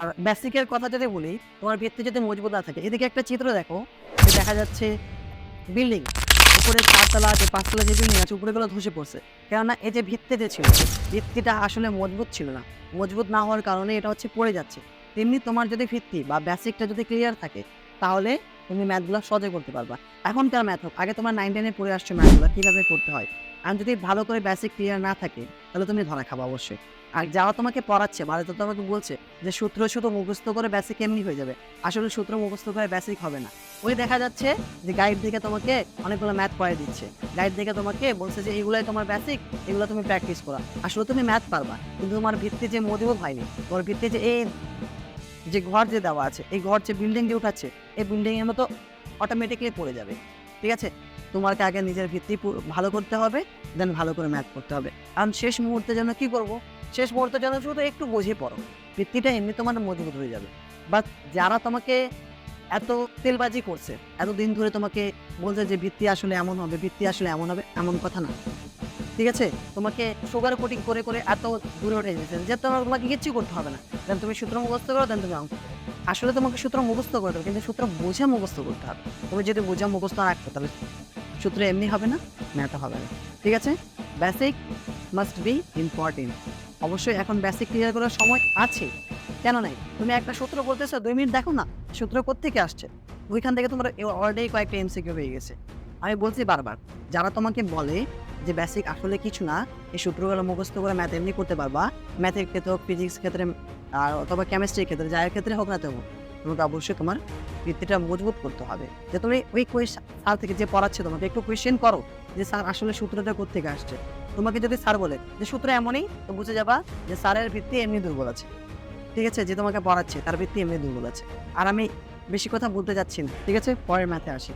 আর বেসিকের কথা যদি বলি, তোমার ভিত্তি যদি মজবুত না থাকে, এদিকে একটা চিত্র দেখো, যে দেখা যাচ্ছে বিল্ডিং, উপরে ৪ তলা যে ৫ তলা যে বিল্ডিং আছে উপরেগুলো ধসে পড়ছে। কেননা এই যে ভিত্তি যে ছিল, ভিত্তিটা আসলে মজবুত ছিল না। মজবুত না হওয়ার কারণে এটা হচ্ছে পড়ে যাচ্ছে। তেমনি তোমার যদি ভিত্তি বা বেসিকটা যদি ক্লিয়ার থাকে, তাহলে তুমি ম্যাথগুলো সহজে করতে পারবা। এখনকার ম্যাথ হোক, আগে তোমার 9-10 এ পড়ে আসছো ম্যাথগুলো কীভাবে করতে হয়। আর যদি ভালো করে বেসিক ক্লিয়ার না থাকে, তাহলে তুমি ধরা খাবা অবশ্যই। আর যারা তোমাকে পড়াচ্ছে বা তো তোমাকে বলছে যে সূত্র শুধু মুখস্থ করে বেসিক এমনি হয়ে যাবে, আসলে সূত্র মুখস্থ করে বেসিক হবে না। ওই দেখা যাচ্ছে যে গাইড থেকে তোমাকে অনেকগুলো ম্যাথ পড়ায় দিচ্ছে, গাইড থেকে তোমাকে বলছে যে এইগুলাই তোমার বেসিক, এগুলো তুমি প্র্যাকটিস করা। আসলে তুমি ম্যাথ পারবা, কিন্তু তোমার ভিত্তি যে মজবুত হয়নি, তোমার ভিত্তি যে এই যে ঘর যে দেওয়া আছে, এই ঘর যে বিল্ডিং যে উঠাচ্ছে, এই বিল্ডিং এর মতো অটোমেটিক্যালি পড়ে যাবে। ঠিক আছে, তোমাকে আগে নিজের ভিত্তি ভালো করতে হবে, দেন ভালো করে ম্যাথ করতে হবে। কারণ শেষ মুহূর্তে যেন কি করবো, শেষ মুহূর্তে যেন শুধু একটু বুঝে পড়ো, ভিত্তিটা এমনি তোমার মজবুত হয়ে যাবে। বাট যারা তোমাকে এত তেলবাজি করছে, এতদিন ধরে তোমাকে বলছে যে ভিত্তি আসলে এমন হবে, ভিত্তি আসলে এমন হবে, এমন কথা না। ঠিক আছে, তোমাকে সুগার কোটিং করে করে এত দূরে উঠে দিয়েছে যে তোমাকে কিচ্ছু করতে হবে না। দেন তুমি সূত্র মুখস্থ করো, দেন তুমি অঙ্ক। আসলে তোমাকে সূত্র মুখস্থ করতে হবে, কিন্তু সূত্র বুঝে মুখস্থ করতে হবে। তুমি যদি বুঝে মুখস্থ না রাখতে, তাহলে সূত্র এমনি হবে না, ম্যাথও হবে না। ঠিক আছে, বেসিক মাস্ট বি ইম্পর্টেন্ট। অবশ্যই এখন বেসিক ক্লিয়ার করার সময় আছে, কেন নাই? তুমি একটা সূত্র বলতেছো, 2 মিনিট দেখো না সূত্র কোত্থেকে আসছে, ওইখান থেকে তোমার অলরেডি কয়েকটা এমসিকিউ হয়ে গেছে। আমি বলছি বারবার, যারা তোমাকে বলে যে বেসিক আসলে কিছু না, এই সূত্রগুলো মুখস্থ করে ম্যাথ এমনি করতে পারবা, ম্যাথের ক্ষেত্রে হোক, ফিজিক্স ক্ষেত্রে, আর অথবা কেমিস্ট্রির ক্ষেত্রে, যার ক্ষেত্রে হোক না তেমন, তোমাকে অবশ্যই তোমার ভিত্তিটা মজবুত করতে হবে। যে তুমি ওই স্যার থেকে যে পড়াচ্ছে তোমাকে একটু কোয়েশ্চেন করো, যে স্যার আসলে সূত্রটা কোত্থেকে আসছে। তোমাকে যদি স্যার বলে যে সূত্র এমনই, তো বুঝে যাবা যে স্যারের ভিত্তি এমনি দুর্বল আছে। ঠিক আছে, যে তোমাকে পড়াচ্ছে তার ভিত্তি এমনি দুর্বল আছে। আর আমি বেশি কথা বলতে যাচ্ছি না, ঠিক আছে, পরের ম্যাথে আসি।